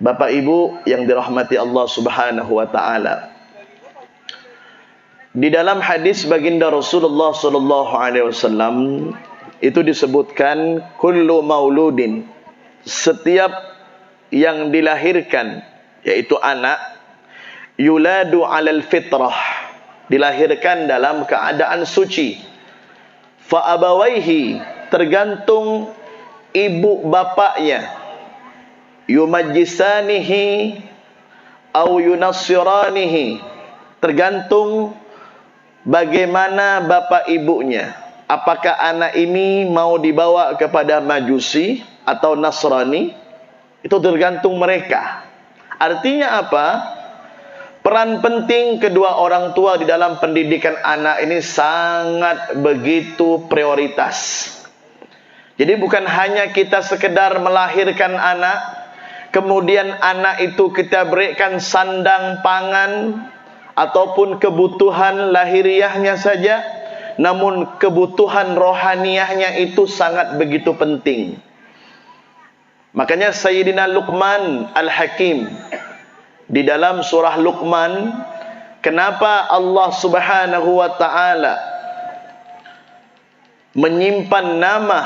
Bapak Ibu yang dirahmati Allah Subhanahu wa taala. Di dalam hadis baginda Rasulullah sallallahu alaihi wasallam itu disebutkan kullu mauludin, setiap yang dilahirkan yaitu anak, yuladu alal fitrah, dilahirkan dalam keadaan suci. Fa abawaihi, tergantung ibu bapaknya, yumajjisanihi au yunassiranihi, tergantung bagaimana bapak ibunya. Apakah anak ini mau dibawa kepada Majusi atau Nasrani, itu tergantung mereka. Artinya apa? Peran penting kedua orang tua di dalam pendidikan anak ini sangat begitu prioritas. Jadi bukan hanya kita sekedar melahirkan anak, kemudian anak itu kita berikan sandang pangan ataupun kebutuhan lahiriahnya saja, namun kebutuhan rohaniahnya itu sangat begitu penting. Makanya Sayyidina Luqman Al-Hakim di dalam surah Luqman, kenapa Allah Subhanahu wa taala menyimpan nama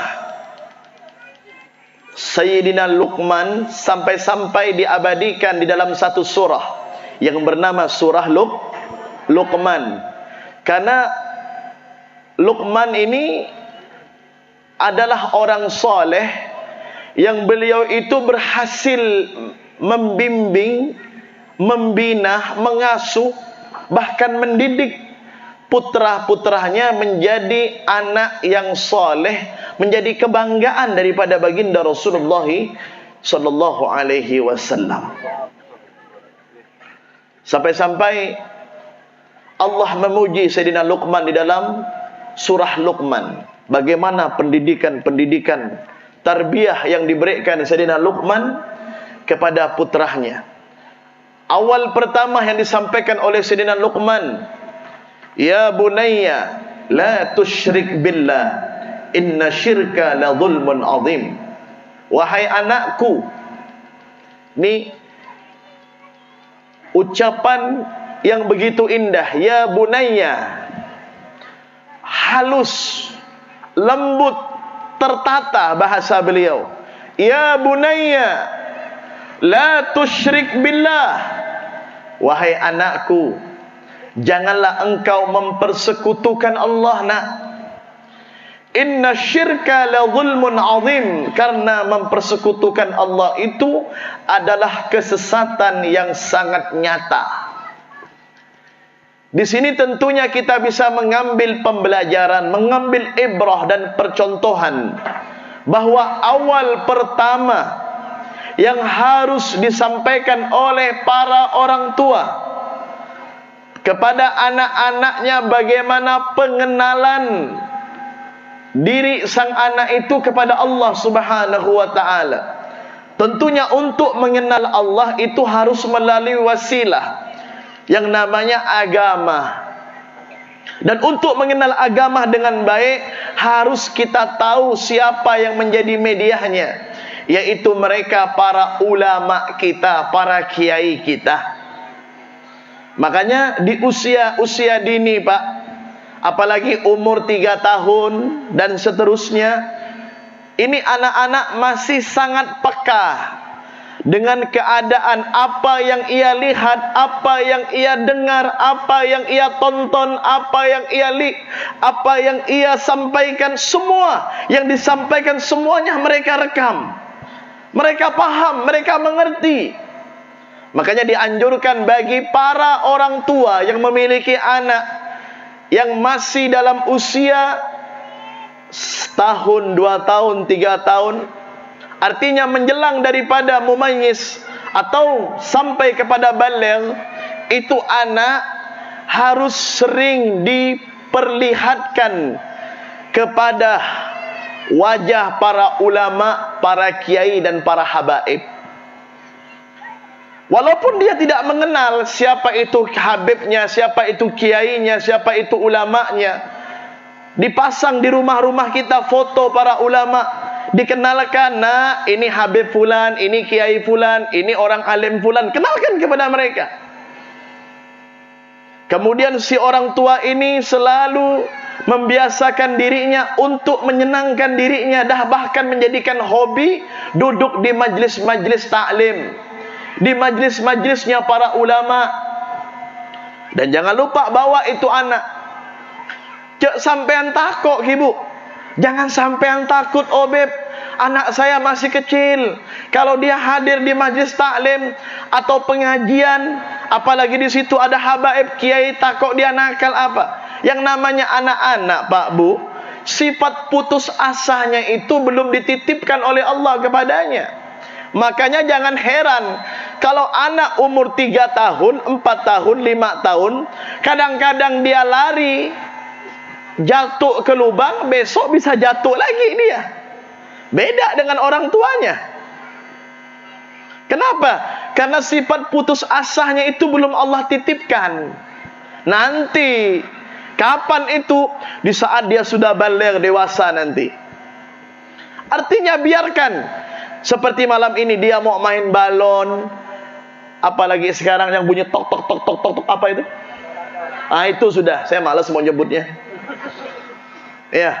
Sayyidina Luqman sampai-sampai diabadikan di dalam satu surah yang bernama surah Luqman. Karena Luqman ini adalah orang soleh yang beliau itu berhasil membimbing, membina, mengasuh, bahkan mendidik putra-putranya menjadi anak yang soleh, menjadi kebanggaan daripada baginda Rasulullah sallallahu alaihi wasallam. Sampai-sampai Allah memuji Sayyidina Luqman di dalam surah Luqman. Bagaimana pendidikan tarbiyah yang diberikan Sayyidina Luqman kepada putranya. Awal pertama yang disampaikan oleh Sayyidina Luqman, ya bunayya la tusyrik billah, inna syirka la zulmun azim. Wahai anakku, ini ucapan yang begitu indah. Ya bunayya, halus, lembut, tertata bahasa beliau. Ya bunayya la tusyrik billah, wahai anakku, janganlah engkau mempersekutukan Allah, nak. Inna syirka la zulmun azim, karena mempersekutukan Allah itu adalah kesesatan yang sangat nyata. Di sini tentunya kita bisa mengambil pembelajaran, mengambil ibrah dan percontohan bahwa awal pertama yang harus disampaikan oleh para orang tua kepada anak-anaknya bagaimana pengenalan diri sang anak itu kepada Allah Subhanahu wa taala. Tentunya untuk mengenal Allah itu harus melalui wasilah yang namanya agama. Dan untuk mengenal agama dengan baik harus kita tahu siapa yang menjadi medianya, yaitu mereka para ulama kita, para kiai kita. Makanya di usia dini, Pak, apalagi umur 3 tahun dan seterusnya, ini anak-anak masih sangat peka dengan keadaan apa yang ia lihat, apa yang ia dengar, apa yang ia tonton, apa yang ia sampaikan, semua yang disampaikan semuanya mereka rekam. Mereka paham, mereka mengerti. Makanya dianjurkan bagi para orang tua yang memiliki anak yang masih dalam usia setahun, 2 tahun, 3 tahun, artinya menjelang daripada mumayyiz atau sampai kepada baligh, itu anak harus sering diperlihatkan kepada wajah para ulama, para kiai dan para habaib. Walaupun dia tidak mengenal siapa itu habibnya, siapa itu kiainya, siapa itu ulamanya. Dipasang di rumah-rumah kita foto para ulama, dikenalkan, nah ini Habib Fulan, ini Kiai Fulan, ini orang alim Fulan, kenalkan kepada mereka. Kemudian si orang tua ini selalu membiasakan dirinya untuk menyenangkan dirinya, dah bahkan menjadikan hobi duduk di majlis-majlis taklim, di majlis-majlisnya para ulama. Dan jangan lupa bawa itu anak. Cek sampean takut ibu. Jangan sampean takut, oh beb, anak saya masih kecil. Kalau dia hadir di majlis taklim atau pengajian, apalagi di situ ada habaib kiai, takut dia nakal apa? Yang namanya anak-anak, Pak Bu, sifat putus asanya itu belum dititipkan oleh Allah kepadanya. Makanya jangan heran kalau anak umur 3 tahun, 4 tahun, 5 tahun, kadang-kadang dia lari, jatuh ke lubang, besok bisa jatuh lagi dia. Beda dengan orang tuanya. Kenapa? Karena sifat putus asanya itu belum Allah titipkan. Nanti, kapan itu? Di saat dia sudah baligh, dewasa nanti. Artinya biarkan. Seperti malam ini dia mau main balon, apalagi sekarang yang bunyi tok tok tok tok tok, tok apa itu? Ah itu sudah, saya malas mau nyebutnya. Ya,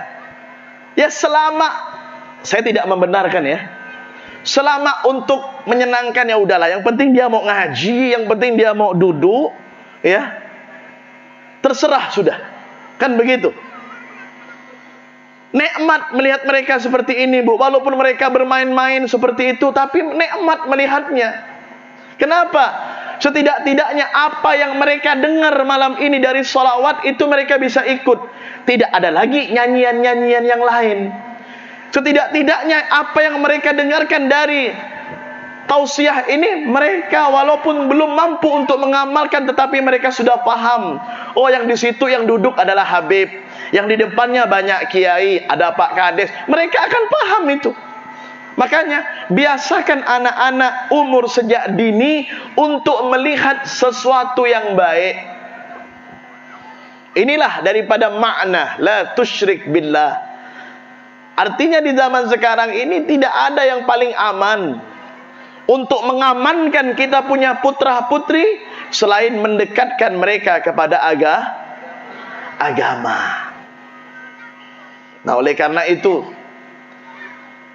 ya selama saya tidak membenarkan ya, selama untuk menyenangkan ya udahlah. Yang penting dia mau ngaji, yang penting dia mau duduk, ya terserah sudah, kan begitu. Nikmat melihat mereka seperti ini, Bu. Walaupun mereka bermain-main seperti itu, tapi nikmat melihatnya. Kenapa? Setidak-tidaknya apa yang mereka dengar malam ini dari sholawat itu mereka bisa ikut. Tidak ada lagi nyanyian-nyanyian yang lain. Setidak-tidaknya apa yang mereka dengarkan dari tausiah ini, mereka walaupun belum mampu untuk mengamalkan, tetapi mereka sudah paham. Oh, yang di situ yang duduk adalah Habib, yang di depannya banyak kiai, ada Pak Kades. Mereka akan paham itu. Makanya biasakan anak-anak umur sejak dini untuk melihat sesuatu yang baik. Inilah daripada makna la tusyrik billah. Artinya di zaman sekarang ini tidak ada yang paling aman untuk mengamankan kita punya putra-putri selain mendekatkan mereka kepada agama. Nah, oleh karena itu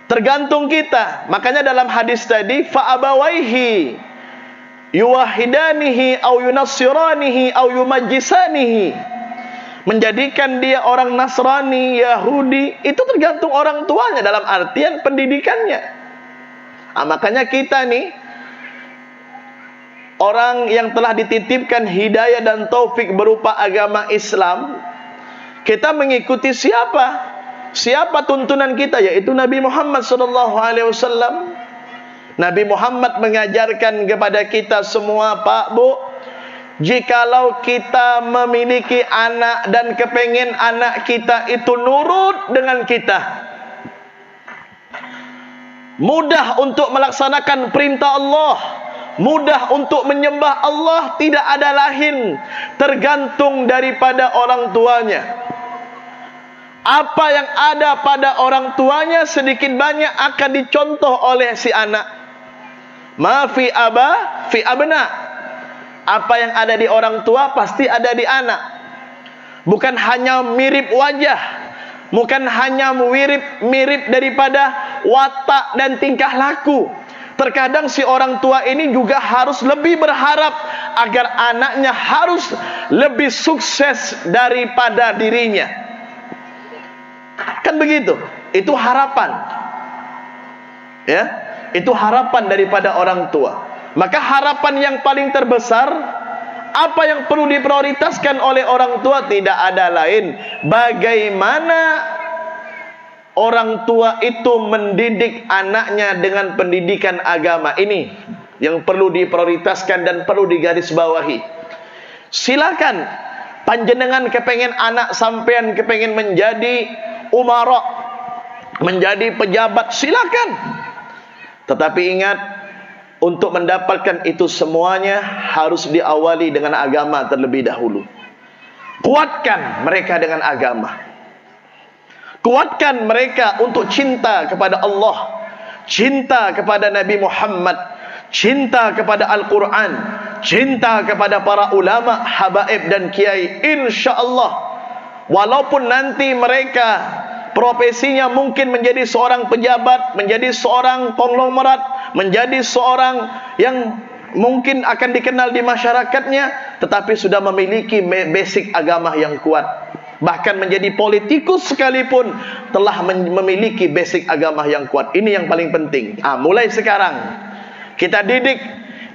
tergantung kita. Makanya dalam hadis tadi, fa abawaihi yuwahidanihi au yunassiranihi au yumajjisanihi, menjadikan dia orang Nasrani, Yahudi, itu tergantung orang tuanya dalam artian pendidikannya. Nah, makanya kita nih orang yang telah dititipkan hidayah dan taufik berupa agama Islam, kita mengikuti siapa? Siapa tuntunan kita? Yaitu Nabi Muhammad SAW. Nabi Muhammad mengajarkan kepada kita semua, Pak Bu, jikalau kita memiliki anak dan kepengen anak kita itu nurut dengan kita, mudah untuk melaksanakan perintah Allah, mudah untuk menyembah Allah, tidak ada lain tergantung daripada orang tuanya. Apa yang ada pada orang tuanya sedikit banyak akan dicontoh oleh si anak. Ma fi aba fi abna. Apa yang ada di orang tua pasti ada di anak. Bukan hanya mirip wajah, bukan hanya mirip daripada watak dan tingkah laku. Terkadang si orang tua ini juga harus lebih berharap agar anaknya harus lebih sukses daripada dirinya. Kan begitu. Itu harapan. Ya, itu harapan daripada orang tua. Maka harapan yang paling terbesar, apa yang perlu diprioritaskan oleh orang tua tidak ada lain, bagaimana orang tua itu mendidik anaknya dengan pendidikan agama. Ini yang perlu diprioritaskan dan perlu digarisbawahi. Silakan panjenengan kepengen anak sampean kepengen menjadi umara, menjadi pejabat, silakan. Tetapi ingat, untuk mendapatkan itu semuanya harus diawali dengan agama terlebih dahulu. Kuatkan mereka dengan agama. Kuatkan mereka untuk cinta kepada Allah, cinta kepada Nabi Muhammad, cinta kepada Al-Quran, cinta kepada para ulama, habaib dan kiai. InsyaAllah, walaupun nanti mereka profesinya mungkin menjadi seorang pejabat, menjadi seorang konglomerat, menjadi seorang yang mungkin akan dikenal di masyarakatnya, tetapi sudah memiliki basic agama yang kuat. Bahkan menjadi politikus sekalipun telah memiliki basic agama yang kuat. Ini yang paling penting. Mulai sekarang kita didik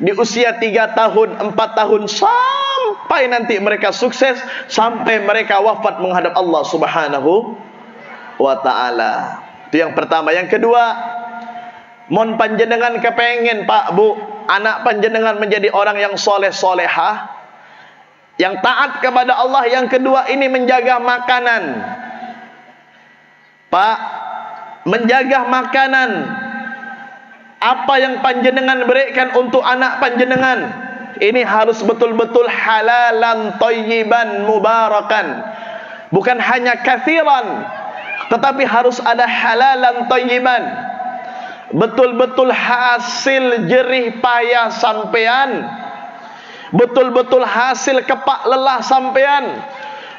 di usia 3 tahun, 4 tahun, sampai nanti mereka sukses, sampai mereka wafat menghadap Allah Subhanahu wa ta'ala. Itu yang pertama. Yang kedua, mon panjenengan kepengen Pak Bu, anak panjenengan menjadi orang yang soleh solehah, yang taat kepada Allah. Yang kedua, ini menjaga makanan. Pak, menjaga makanan. Apa yang panjenengan berikan untuk anak panjenengan, ini harus betul-betul halalan, thayyiban, mubarakan. Bukan hanya kathiran, tetapi harus ada halalan, thayyiban. Betul-betul hasil jerih payah sampean, betul-betul hasil kepak lelah sampean,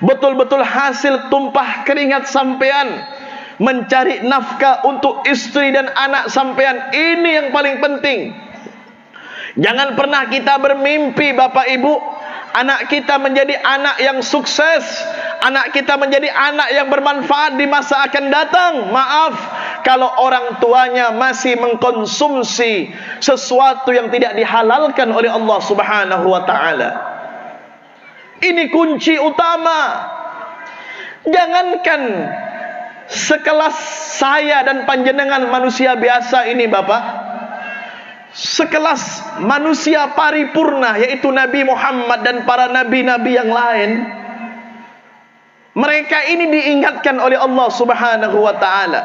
betul-betul hasil tumpah keringat sampean, mencari nafkah untuk istri dan anak sampean. Ini yang paling penting. Jangan pernah kita bermimpi Bapak Ibu, anak kita menjadi anak yang sukses, anak kita menjadi anak yang bermanfaat di masa akan datang. Maaf, kalau orang tuanya masih mengkonsumsi sesuatu yang tidak dihalalkan oleh Allah Subhanahu wa ta'ala. Ini kunci utama. Jangankan sekelas saya dan panjenengan manusia biasa ini Bapak, sekelas manusia paripurna, yaitu Nabi Muhammad dan para nabi-nabi yang lain, mereka ini diingatkan oleh Allah Subhanahu wa ta'ala.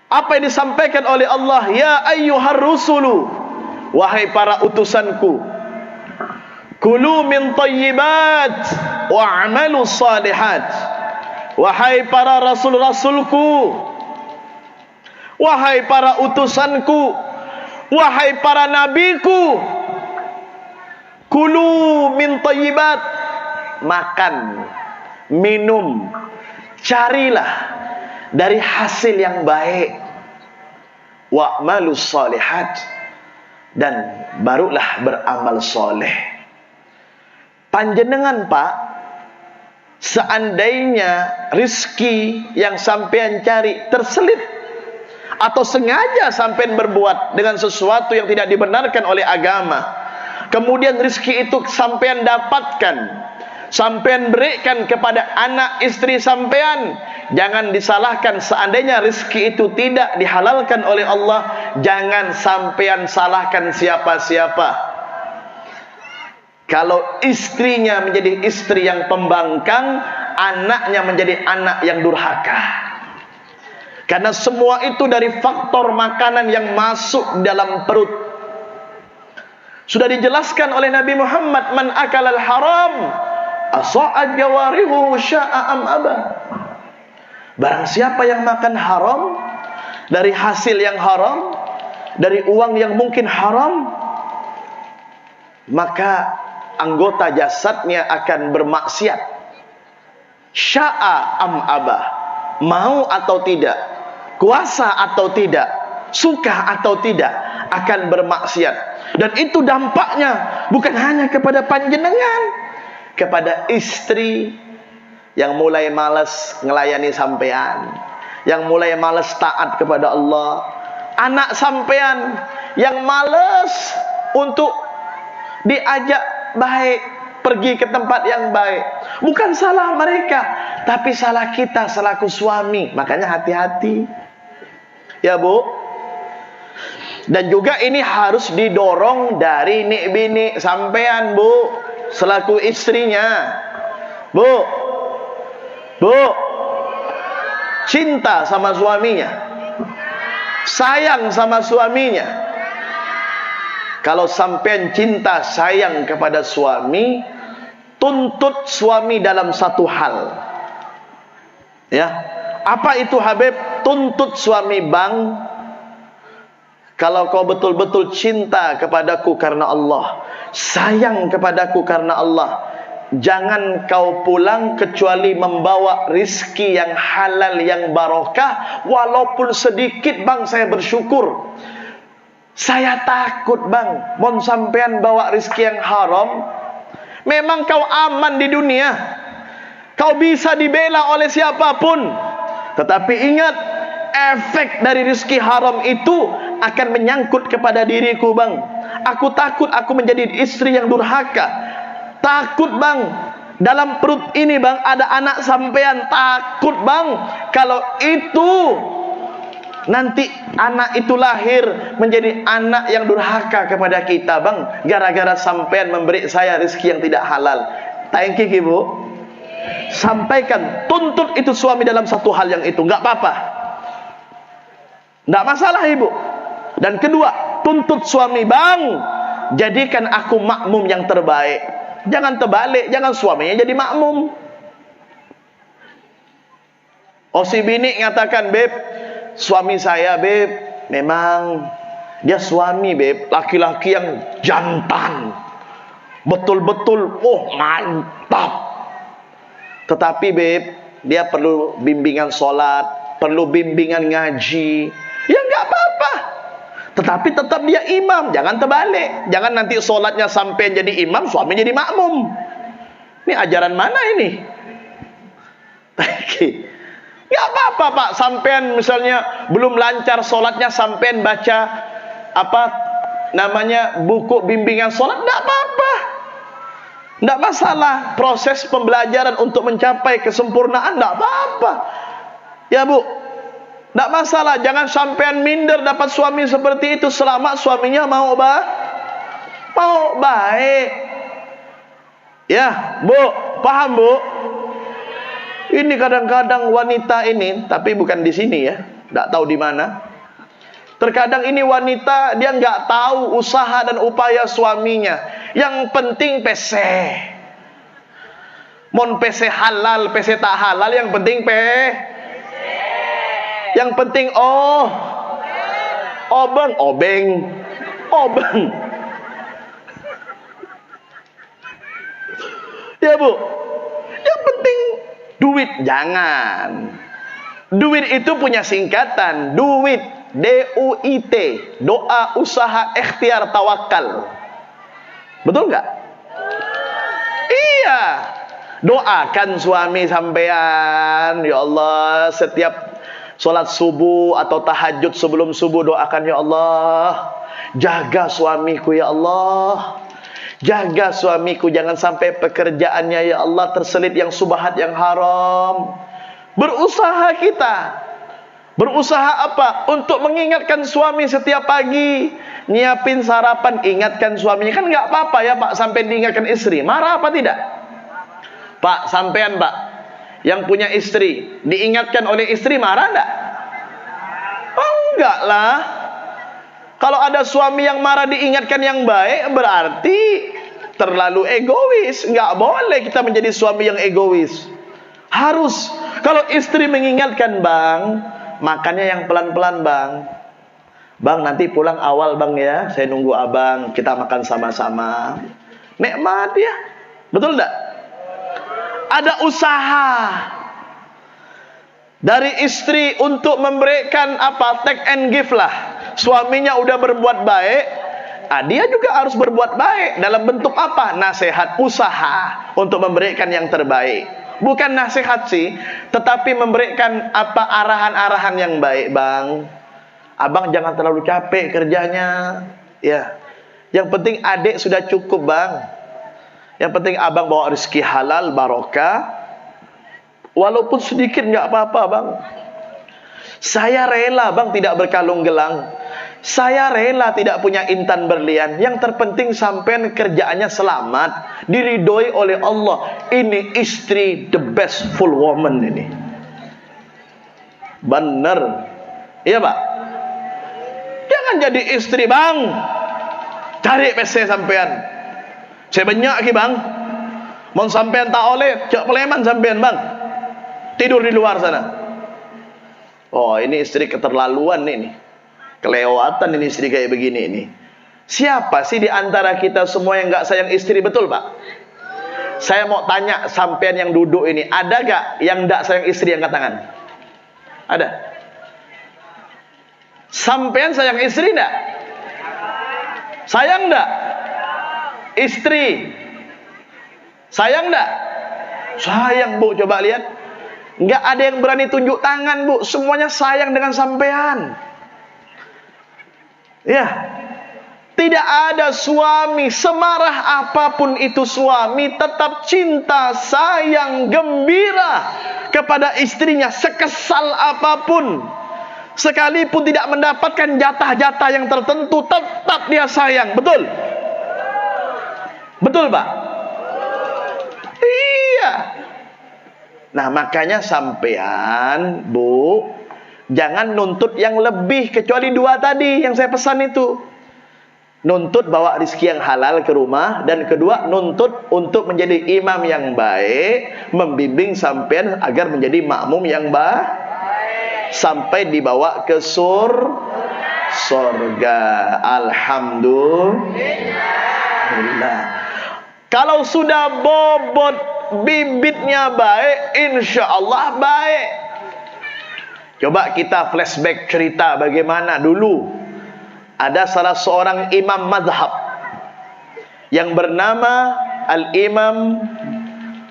Apa yang disampaikan oleh Allah? Ya ayyuhar rusulu, wahai para utusanku, kulu min thayyibat wa'amalu salihat. Wahai para rasul-rasulku, wahai para utusanku, wahai para nabiku, kulu min thayyibat, makan, minum, carilah dari hasil yang baik, wa'malu salihat, dan barulah beramal soleh. Panjenengan Pak, seandainya rizki yang sampean cari terselit, atau sengaja sampean berbuat dengan sesuatu yang tidak dibenarkan oleh agama, kemudian rizki itu sampean dapatkan, sampean berikan kepada anak istri sampean, jangan disalahkan. Seandainya rizki itu tidak dihalalkan oleh Allah, jangan sampean salahkan siapa-siapa. Kalau istrinya menjadi istri yang pembangkang, anaknya menjadi anak yang durhaka. Karena semua itu dari faktor makanan yang masuk dalam perut. Sudah dijelaskan oleh Nabi Muhammad, man akalal haram asa'at jawarihu sya'am aba. Barang siapa yang makan haram, dari hasil yang haram, dari uang yang mungkin haram, maka anggota jasadnya akan bermaksiat. Sya'a am abah, mau atau tidak, kuasa atau tidak, suka atau tidak, akan bermaksiat. Dan itu dampaknya bukan hanya kepada panjenengan, kepada istri yang mulai malas ngelayani sampean, yang mulai malas taat kepada Allah, anak sampean yang malas untuk diajak baik, pergi ke tempat yang baik. Bukan salah mereka, tapi salah kita selaku suami. Makanya hati-hati, ya Bu. Dan juga ini harus didorong dari nik bini sampean Bu, selaku istrinya. Bu, cinta sama suaminya, sayang sama suaminya. Kalau sampean cinta sayang kepada suami, tuntut suami dalam satu hal. Ya, apa itu Habib? Tuntut suami bang, kalau kau betul-betul cinta kepadaku karena Allah, sayang kepadaku karena Allah, jangan kau pulang kecuali membawa rizki yang halal, yang barokah. Walaupun sedikit bang, saya bersyukur. Saya takut bang, mon sampean bawa rizki yang haram. Memang kau aman di dunia, kau bisa dibela oleh siapapun, tetapi ingat, efek dari rizki haram itu akan menyangkut kepada diriku bang. Aku takut aku menjadi istri yang durhaka. Takut bang, dalam perut ini bang ada anak sampean. Takut bang, kalau itu nanti anak itu lahir menjadi anak yang durhaka kepada kita bang, gara-gara sampean memberi saya rizki yang tidak halal. Thank you ibu. Sampaikan, tuntut itu suami dalam satu hal yang itu, nggak apa-apa, nggak masalah ibu. Dan kedua, tuntut suami bang, jadikan aku makmum yang terbaik. Jangan terbalik, jangan suaminya jadi makmum. Oh si bini ngatakan, beb, suami saya beb, memang dia suami beb, laki-laki yang jantan, betul-betul, oh mantap. Tetapi beb, dia perlu bimbingan sholat, perlu bimbingan ngaji. Ya nggak apa-apa, tetapi tetap dia imam. Jangan terbalik, jangan nanti sholatnya sampai jadi imam, suami jadi makmum. Ini ajaran mana ini? Nggak apa-apa pak, sampean misalnya belum lancar sholatnya, sampean baca apa namanya buku bimbingan sholat, nggak apa-apa, nggak masalah. Proses pembelajaran untuk mencapai kesempurnaan, nggak apa-apa ya bu, nggak masalah. Jangan sampean minder dapat suami seperti itu selama suaminya mau baik. Ya bu, paham bu? Ini kadang-kadang wanita ini, tapi bukan di sini ya, nggak tahu di mana. Terkadang ini wanita, dia nggak tahu usaha dan upaya suaminya. Yang penting PC. Mon PC halal, PC tak halal, yang penting Yang penting obeng. Ya bu, yang penting duit. Jangan. Duit itu punya singkatan, duit, DUIT, doa, usaha, ikhtiar, tawakal. Betul nggak? Iya. Doakan suami sampean, ya Allah, setiap sholat subuh atau tahajud sebelum subuh doakan, ya Allah, jaga suamiku ya Allah, jaga suamiku, jangan sampai pekerjaannya ya Allah terselit yang subhat, yang haram. Berusaha kita, berusaha apa? Untuk mengingatkan suami setiap pagi, nyiapin sarapan, ingatkan suaminya. Kan nggak apa-apa ya pak, sampai diingatkan istri. Marah apa tidak? Pak, sampean pak, yang punya istri, diingatkan oleh istri, marah enggak? Oh enggak lah. Kalau ada suami yang marah diingatkan yang baik, berarti terlalu egois. Enggak boleh kita menjadi suami yang egois. Harus, kalau istri mengingatkan, bang, makannya yang pelan-pelan bang. Bang, nanti pulang awal bang ya, saya nunggu abang, kita makan sama-sama. Nikmat ya, betul enggak? Ada usaha dari istri untuk memberikan apa, take and give lah. Suaminya udah berbuat baik, dia juga harus berbuat baik. Dalam bentuk apa? Nasihat, usaha untuk memberikan yang terbaik. Bukan nasihat sih, tetapi memberikan apa, arahan-arahan yang baik. Bang, abang jangan terlalu capek kerjanya ya. Yang penting adik sudah cukup bang. Yang penting abang bawa rezeki halal, barokah. Walaupun sedikit nggak apa-apa bang. Saya rela bang tidak berkalung gelang. Saya rela tidak punya intan berlian. Yang terpenting sampean kerjaannya selamat, diridhoi oleh Allah. Ini istri the best full woman ini. Bener. Iya pak. Jangan jadi istri bang, cari PC sampean. Saya banyak lagi bang. Mau sampean tak oleh, cak peleman sampean bang. tidur di luar sana. Oh, ini istri keterlaluan ini. Kelewatan ini istri kayak begini ini. Siapa sih di antara kita semua yang nggak sayang istri, betul Pak? Saya mau tanya sampean yang duduk ini, ada gak yang nggak sayang istri, angkat tangan? Ada? Sampean sayang istri enggak? Sayang enggak? Istri sayang enggak? Sayang Bu, coba lihat. Enggak ada yang berani tunjuk tangan Bu, semuanya sayang dengan sampean. Ya. Tidak ada suami, semarah apapun itu suami, tetap cinta, sayang, gembira kepada istrinya, sekesal apapun. Sekalipun tidak mendapatkan jatah-jatah yang tertentu, tetap dia sayang. Betul? Betul Pak? Iya. Nah makanya sampean Bu, jangan nuntut yang lebih kecuali dua tadi yang saya pesan itu. Nuntut bawa rezeki yang halal ke rumah, dan kedua nuntut untuk menjadi imam yang baik, membimbing sampean agar menjadi makmum yang baik sampai dibawa ke surga. Alhamdulillah. Kalau sudah bobot bibitnya baik, insya Allah baik. Coba kita flashback cerita bagaimana dulu ada salah seorang imam madhab yang bernama Al-Imam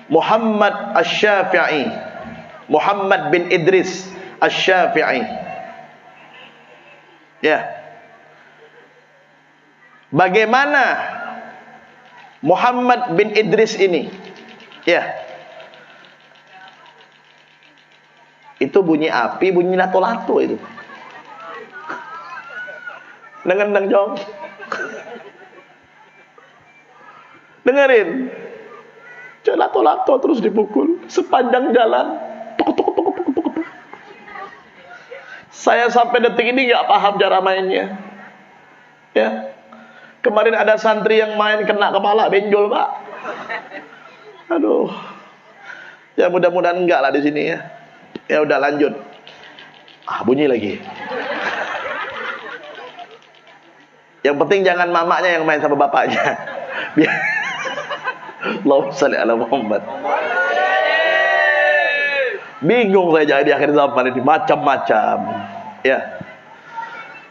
Muhammad Asy-Syafi'i, Muhammad bin Idris Asy-Syafi'i. Ya. Bagaimana Muhammad bin Idris ini? Ya. Itu bunyi api, bunyi lato-lato itu. Dengar jong. Dengerin. Lato-lato terus dipukul sepanjang jalan. Tuk, tuk, tuk, tuk, tuk, tuk. Saya sampai detik ini nggak paham cara mainnya. Ya. Kemarin ada santri yang main kena kepala benjol, Pak. Aduh. Ya mudah-mudahan enggak lah di sini ya. Ya udah lanjut. Bunyi lagi. Yang penting jangan mamanya yang main sama bapaknya. Biar Allahumma shalli ala Muhammad. Bingung saya jadi akhir zaman ini, macam-macam. Ya.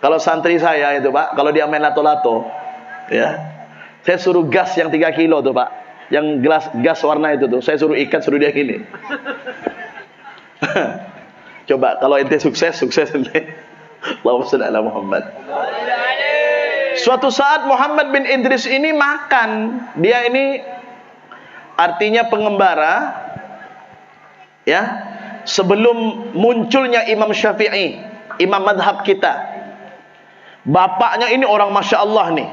Kalau santri saya itu Pak, kalau dia main lato-lato, ya, saya suruh gas yang 3 kilo tuh Pak, yang gas warna itu tuh, saya suruh ikat, suruh dia gini. Coba kalau ente sukses ente. Allahumma shalli ala Muhammad. Suatu saat Muhammad bin Idris ini makan. Dia ini artinya pengembara. Ya. Sebelum munculnya Imam Syafi'i, imam madhab kita. Bapaknya ini orang Masya Allah nih.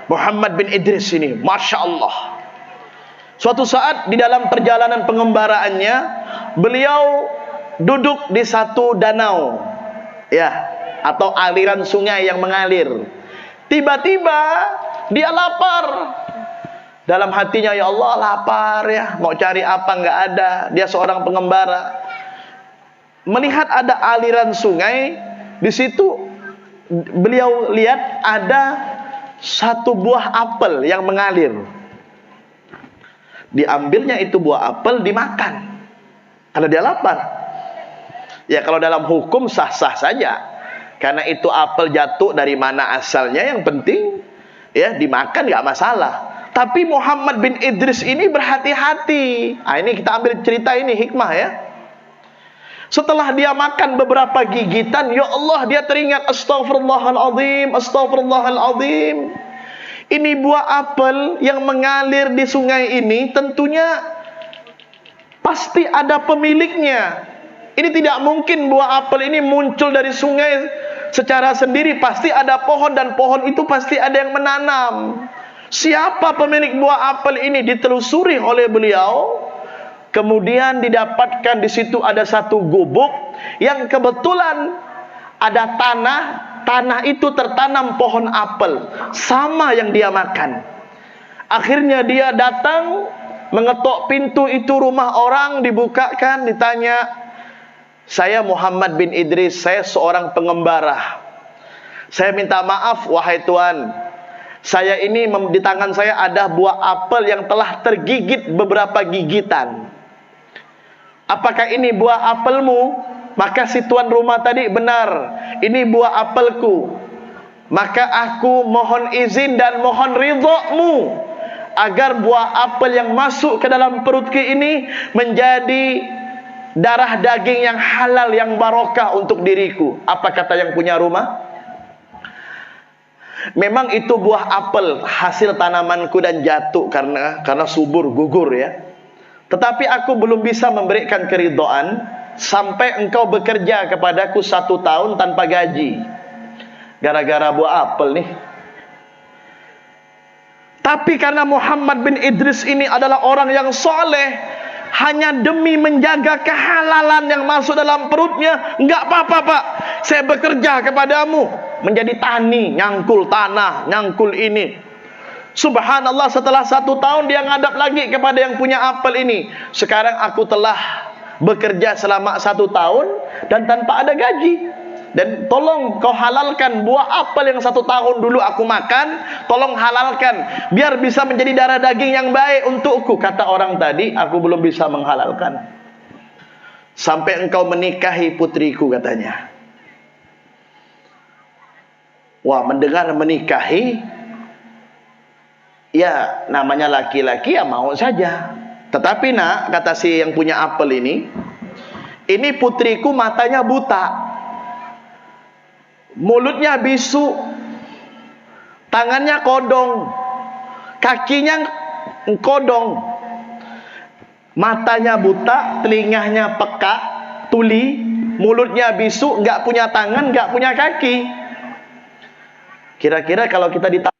Muhammad bin Idris ini, Masya Allah. Suatu saat di dalam perjalanan pengembaraannya, beliau duduk di satu danau. Ya, atau aliran sungai yang mengalir. Tiba-tiba dia lapar. Dalam hatinya, ya Allah lapar ya, mau cari apa nggak ada. Dia seorang pengembara. Melihat ada aliran sungai, di situ beliau lihat ada satu buah apel yang mengalir. Diambilnya itu buah apel, dimakan. Karena dia lapar. Ya kalau dalam hukum sah-sah saja. Karena itu apel jatuh dari mana asalnya, yang penting ya dimakan nggak masalah. Tapi Muhammad bin Idris ini berhati-hati. Ini kita ambil cerita ini hikmah ya. Setelah dia makan beberapa gigitan, ya Allah dia teringat, Astaghfirullahaladzim, Astaghfirullahaladzim. Ini buah apel yang mengalir di sungai ini tentunya pasti ada pemiliknya. Ini tidak mungkin buah apel ini muncul dari sungai secara sendiri. Pasti ada pohon, dan pohon itu pasti ada yang menanam. Siapa pemilik buah apel ini? Ditelusuri oleh beliau. Kemudian didapatkan di situ ada satu gubuk yang kebetulan ada tanah. Tanah itu tertanam pohon apel, sama yang dia makan. Akhirnya dia datang, mengetok pintu itu rumah orang, dibukakan, ditanya, saya Muhammad bin Idris, saya seorang pengembara. Saya minta maaf wahai Tuan, saya ini di tangan saya ada buah apel yang telah tergigit beberapa gigitan. Apakah ini buah apelmu? Maka si tuan rumah tadi, benar, ini buah apelku. Maka aku mohon izin dan mohon ridhamu agar buah apel yang masuk ke dalam perutku ini menjadi darah daging yang halal, yang barokah untuk diriku. Apa kata yang punya rumah? Memang itu buah apel hasil tanamanku dan jatuh karena subur, gugur ya. Tetapi aku belum bisa memberikan keridhaan sampai engkau bekerja kepadaku 1 tahun tanpa gaji, gara-gara buah apel nih. Tapi karena Muhammad bin Idris ini adalah orang yang soleh, hanya demi menjaga kehalalan yang masuk dalam perutnya, enggak apa-apa Pak, saya bekerja kepadamu menjadi tani, nyangkul tanah, nyangkul ini. Subhanallah, setelah 1 tahun dia ngadap lagi kepada yang punya apel ini. Sekarang aku telah bekerja selama 1 tahun dan tanpa ada gaji. Dan tolong kau halalkan buah apel yang 1 tahun dulu aku makan, tolong halalkan biar bisa menjadi darah daging yang baik untukku. Kata orang tadi, aku belum bisa menghalalkan sampai engkau menikahi putriku, katanya. Wah, mendengar menikahi, ya namanya laki-laki ya mau saja. Tetapi nak, kata si yang punya apel ini putriku matanya buta, mulutnya bisu, tangannya kodong, kakinya kodong, matanya buta, telinganya peka, tuli, mulutnya bisu, nggak punya tangan, nggak punya kaki. Kira-kira kalau kita ditanya,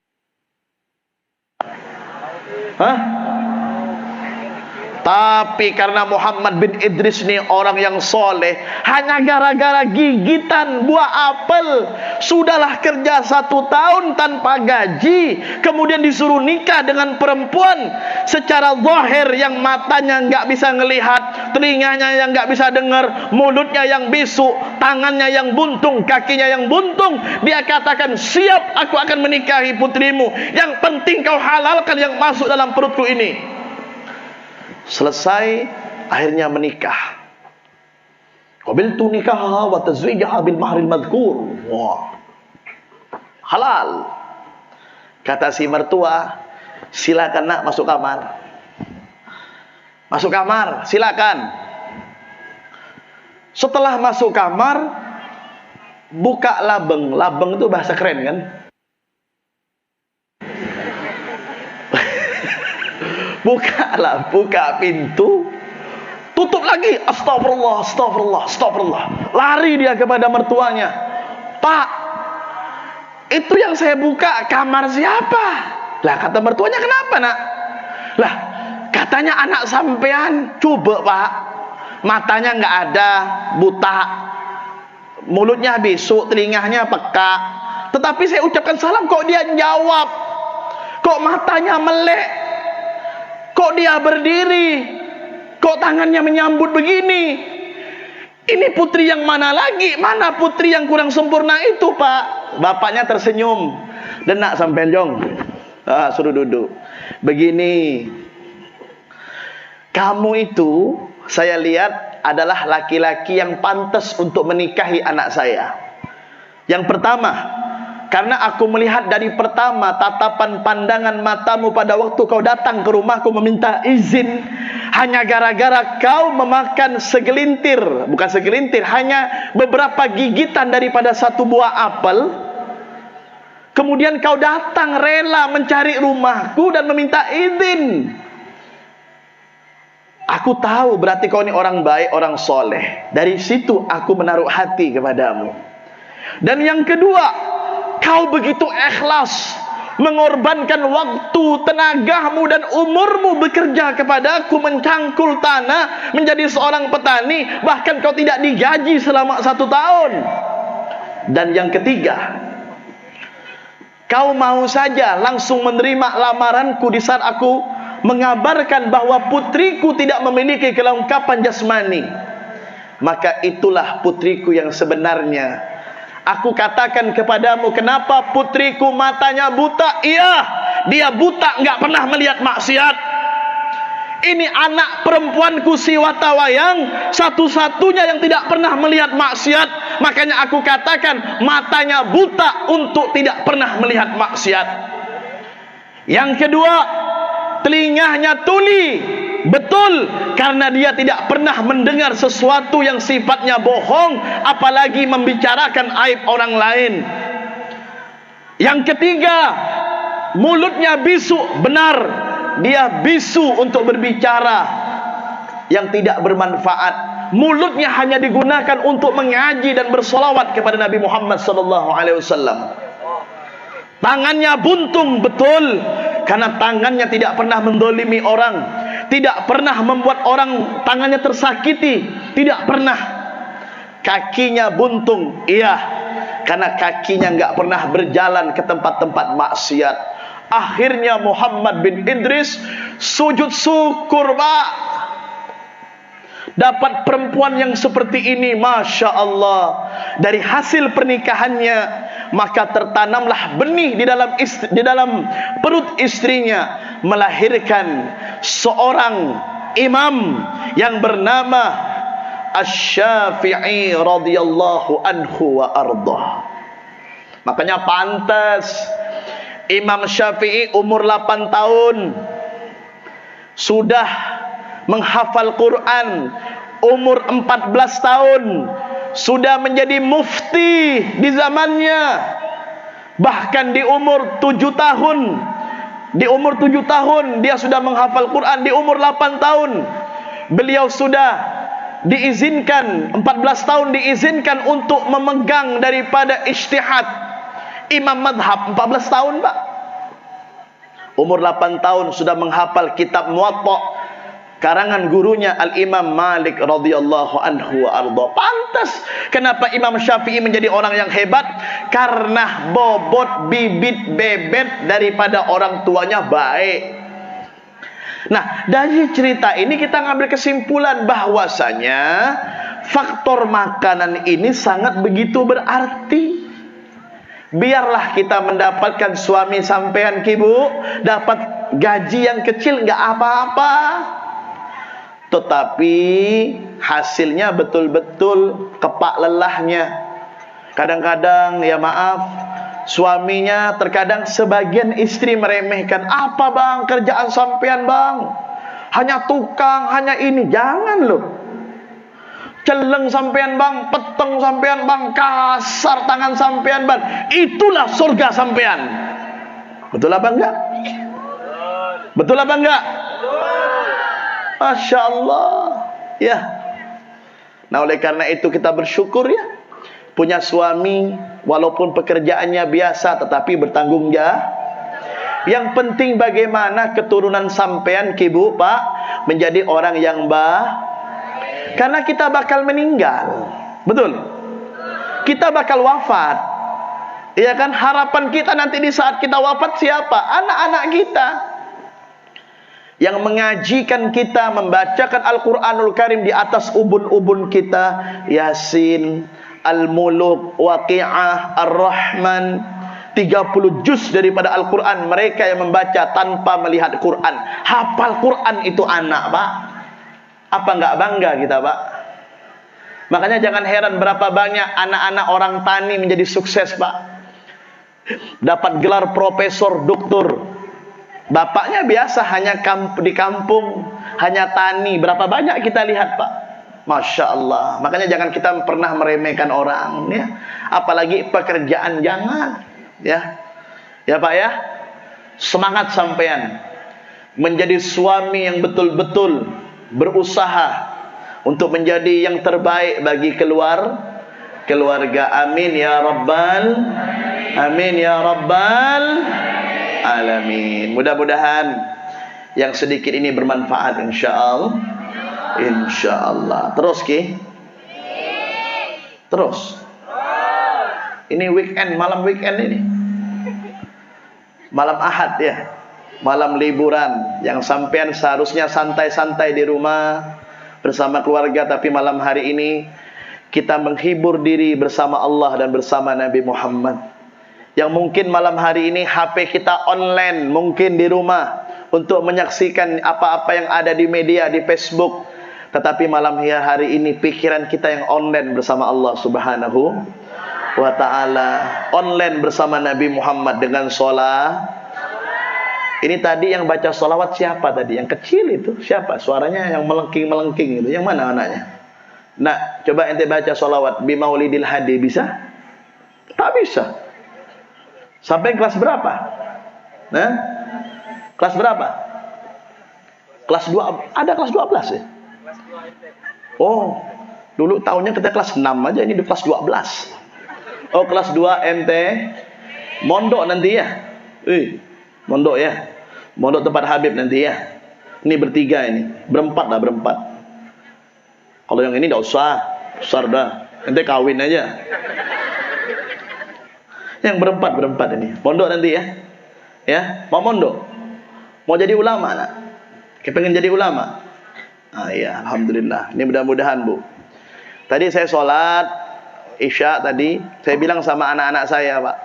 tapi karena Muhammad bin Idris ini orang yang soleh, hanya gara-gara gigitan buah apel sudahlah kerja 1 tahun tanpa gaji, kemudian disuruh nikah dengan perempuan secara zahir yang matanya nggak bisa ngelihat, telinganya yang nggak bisa dengar, mulutnya yang bisu, tangannya yang buntung, kakinya yang buntung. Dia katakan, siap, aku akan menikahi putrimu, yang penting kau halalkan yang masuk dalam perutku ini. Selesai, akhirnya menikah. Qabiltu nikahaha wa tazwijaha bil mahril madhkur. Wah, halal. Kata si mertua, silakan nak masuk kamar. Masuk kamar, silakan. Setelah masuk kamar, buka labeng. Labeng itu bahasa keren kan? Buka pintu, tutup lagi. Astagfirullah, astagfirullah, astagfirullah. Lari dia kepada mertuanya. Pak, itu yang saya buka kamar siapa? Lah, kata mertuanya, kenapa nak? Lah, katanya anak sampean. Coba Pak, matanya nggak ada, buta, mulutnya bisu, telinganya peka. Tetapi saya ucapkan salam, kok dia jawab? Kok matanya melek? Kok dia berdiri? Kok tangannya menyambut begini? Ini putri yang mana lagi? Mana putri yang kurang sempurna itu Pak? Bapaknya tersenyum. Dan nak sampean jong, suruh duduk. Begini, kamu itu saya lihat adalah laki-laki yang pantas untuk menikahi anak saya. Yang pertama, karena aku melihat dari pertama tatapan pandangan matamu pada waktu kau datang ke rumahku meminta izin, hanya gara-gara kau memakan segelintir, bukan segelintir, hanya beberapa gigitan daripada 1 buah apel. Kemudian kau datang rela mencari rumahku dan meminta izin. Aku tahu berarti kau ini orang baik, orang soleh. Dari situ aku menaruh hati kepadamu. Dan yang kedua, kau begitu ikhlas mengorbankan waktu, tenagamu dan umurmu bekerja kepadaku, mencangkul tanah, menjadi seorang petani, bahkan kau tidak digaji selama 1 tahun. Dan yang ketiga, kau mau saja langsung menerima lamaranku di saat aku mengabarkan bahwa putriku tidak memiliki kelengkapan jasmani. maka itulah putriku yang sebenarnya. Aku katakan kepadamu, kenapa putriku matanya buta? Iya, dia buta, enggak pernah melihat maksiat. Ini anak perempuanku si Watawayang, satu-satunya yang tidak pernah melihat maksiat. Makanya aku katakan matanya buta untuk tidak pernah melihat maksiat. Yang kedua, telinganya tuli. Betul, karena dia tidak pernah mendengar sesuatu yang sifatnya bohong, apalagi membicarakan aib orang lain. Yang ketiga, mulutnya bisu. Benar, dia bisu untuk berbicara yang tidak bermanfaat. Mulutnya hanya digunakan untuk mengaji dan bersolawat kepada Nabi Muhammad SAW. Tangannya buntung, betul, karena tangannya tidak pernah mendolimi orang, tidak pernah membuat orang tangannya tersakiti, tidak pernah. Kakinya buntung, iya, karena kakinya nggak pernah berjalan ke tempat-tempat maksiat. Akhirnya Muhammad bin Idris sujud syukur, Pak. Dapat perempuan yang seperti ini, Masya Allah. Dari hasil pernikahannya, maka tertanamlah benih di dalam perut istrinya, melahirkan seorang imam yang bernama Asy-Syafi'i radhiyallahu anhu wa ardah. Makanya pantas Imam Syafi'i umur 8 tahun sudah menghafal Quran, umur 14 tahun sudah menjadi mufti di zamannya. Bahkan di umur 7 tahun, dia sudah menghafal Quran. Di umur 8 tahun beliau sudah diizinkan, 14 tahun diizinkan untuk memegang daripada ijtihad imam madhab. 14 tahun, Pak. Umur 8 tahun sudah menghafal kitab Muwatta karangan gurunya Al-Imam Malik radhiyallahu anhu wa arda. Pantas kenapa Imam Syafi'i menjadi orang yang hebat? Karena bobot bibit bebet daripada orang tuanya baik. Nah, dari cerita ini kita ngambil kesimpulan bahwasanya faktor makanan ini sangat begitu berarti. Biarlah kita mendapatkan suami sampean, Ibu, dapat gaji yang kecil nggak apa-apa, tetapi hasilnya betul-betul kepak lelahnya. Kadang-kadang, ya maaf, suaminya terkadang sebagian istri meremehkan. Apa bang kerjaan sampean bang? Hanya tukang, hanya ini. Jangan loh. Celeng sampean bang, peteng sampean bang, kasar tangan sampean bang. Itulah surga sampean. Betul apa enggak? Betul apa enggak? Masya Allah, ya. Nah, oleh karena itu kita bersyukur ya, punya suami walaupun pekerjaannya biasa tetapi bertanggung jawab. Yang penting bagaimana keturunan sampean, Ibu, Pak, menjadi orang yang baik. Karena kita bakal meninggal, betul? Kita bakal wafat, ya kan? Harapan kita nanti di saat kita wafat siapa? Anak-anak kita yang mengajikan kita, membacakan Al-Quranul Karim di atas ubun-ubun kita. Yasin, Al-Muluk, Waqi'ah, Ar-Rahman, 30 juz daripada Al-Quran. Mereka yang membaca tanpa melihat Quran. Hafal Quran itu anak, Pak. Apa enggak bangga kita, Pak? Makanya jangan heran berapa banyak anak-anak orang tani menjadi sukses, Pak. Dapat gelar profesor, doktor. Bapaknya biasa hanya di kampung, hanya tani. Berapa banyak kita lihat, Pak? Masya Allah. Makanya jangan kita pernah meremehkan orang, ya. Apalagi pekerjaan, jangan, ya. Ya Pak ya. Semangat sampean menjadi suami yang betul-betul berusaha untuk menjadi yang terbaik bagi keluarga. Amin ya rabbal alamin. Mudah-mudahan yang sedikit ini bermanfaat insyaallah. Terus Ki? Terus. Ini weekend, malam weekend ini. Malam Ahad ya. Malam liburan yang sampean seharusnya santai-santai di rumah. bersama keluarga, tapi malam hari ini kita menghibur diri bersama Allah dan bersama Nabi Muhammad. Yang mungkin malam hari ini HP kita online, mungkin di rumah untuk menyaksikan apa-apa yang ada di media, di Facebook. Tetapi malam hari ini pikiran kita yang online bersama Allah Subhanahu wa ta'ala, online bersama Nabi Muhammad dengan sholat. Ini tadi yang baca sholawat siapa tadi? Yang kecil itu siapa? Suaranya yang melengking-melengking itu. Yang mana anaknya? Nah, coba ente baca sholawat Bi Maulidil Hadi, bisa? Tak bisa. Sampai kelas berapa? Nah, kelas berapa? Kelas 2, ada kelas 12 ya? Oh, dulu tahunnya kita kelas 6 aja, ini di kelas 12. Oh, kelas 2 MT. Mondok nanti ya? Mondok ya? Mondok tempat Habib nanti ya? Ini bertiga ini, berempat lah, berempat. Kalau yang ini enggak usah, besar dah. Ente kawin aja. Yang berempat ini. Mondok nanti ya? Ya, mau mondok? Mau jadi ulama nak? Kepengen jadi ulama? Ah iya, alhamdulillah. Ini mudah-mudahan Bu. Tadi saya sholat Isya tadi, saya bilang sama anak-anak saya, Pak,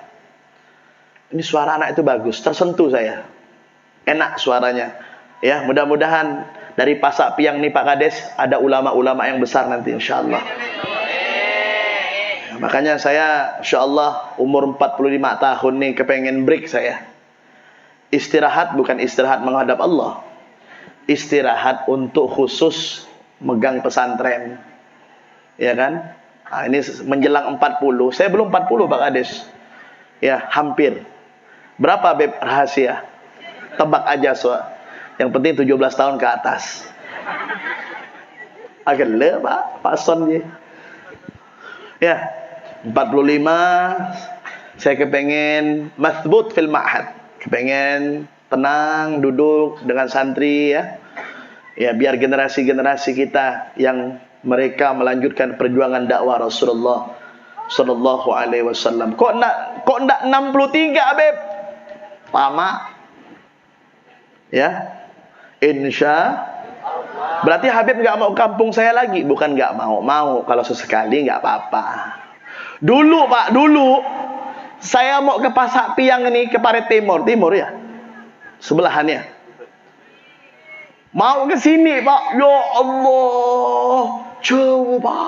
ini suara anak itu bagus, tersentuh saya. Enak suaranya. Ya, mudah-mudahan dari Pasak Piang nih Pak Kades ada ulama-ulama yang besar nanti insyaallah. Nah, makanya saya insyaallah umur 45 tahun nih kepengen break saya. Istirahat bukan istirahat menghadap Allah. Istirahat untuk khusus megang pesantren. Ya kan? Nah, ini menjelang 40. Saya belum 40 Pak Kades. Ya, hampir. Berapa Beb rahasia? Tebak aja yang penting 17 tahun ke atas. Agak le Pak Son dia. Ya, 45 saya kepengen mathbut fil ma'had. Kepengen tenang duduk dengan santri ya. Ya, biar generasi-generasi kita yang mereka melanjutkan perjuangan dakwah Rasulullah sallallahu alaihi wasallam. Kok enggak 63 Beb? Lama. Ya. Insya berarti Habib nggak mau kampung saya lagi? Bukan nggak mau, kalau sesekali nggak apa-apa. Dulu Pak, dulu saya mau ke Pasak Piang ini, ke Parit Timur ya, sebelahannya. Mau ke sini Pak, ya Allah, coba.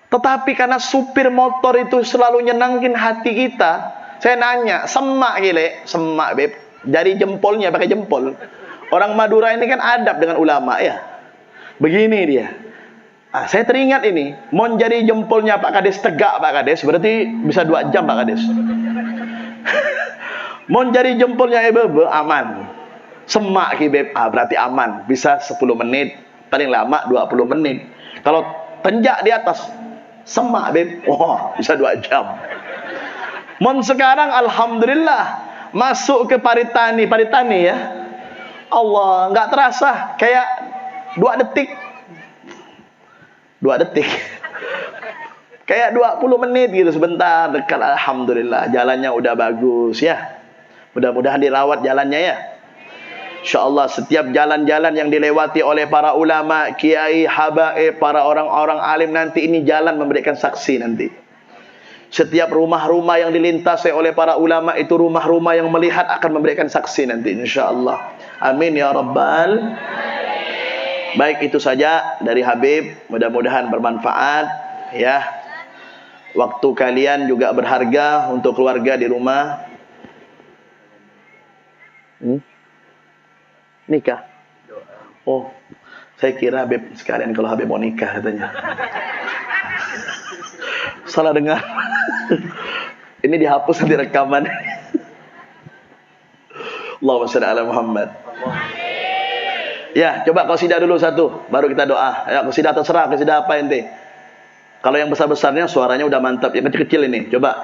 Tetapi karena supir motor itu selalu nyenangin hati kita, saya nanya, semak gile, semak Beb. Jari jempolnya pakai jempol. Orang Madura ini kan adab dengan ulama ya. Begini dia. Ah, saya teringat ini, mon jari jempolnya Pak Kades tegak Pak Kades, berarti bisa 2 jam Pak Kades. Mon jari jempolnya Bebe aman. Semak ki Beb, berarti aman, bisa 10 menit, paling lama 20 menit. Kalau tenjak di atas semak Beb, wah, bisa 2 jam. Mon sekarang alhamdulillah masuk ke Paritani ya. Allah, nggak terasa, kayak 2 detik. 2 detik. Kayak 20 menit gitu, sebentar dekat. Alhamdulillah, jalannya udah bagus ya. Mudah-mudahan dirawat jalannya ya. Insyaallah setiap jalan-jalan yang dilewati oleh para ulama, kiai, habaib, para orang-orang alim nanti ini jalan memberikan saksi nanti. Setiap rumah-rumah yang dilintasi oleh para ulama itu rumah-rumah yang melihat akan memberikan saksi nanti insyaallah. Amin ya rabbal. Baik, itu saja dari Habib, mudah-mudahan bermanfaat ya. Waktu kalian juga berharga untuk keluarga di rumah. Nikah. Oh, saya kira Habib sekalian kalau Habib mau nikah katanya. Salah dengar. Ini dihapus nanti rekaman. Allahumma shalli ala Muhammad. Ya, coba qasidah dulu satu, baru kita doa. Ya, qasidah terserah, qasidah apa ente. Kalau yang besar-besarnya suaranya udah mantap, yang kecil-kecil ini coba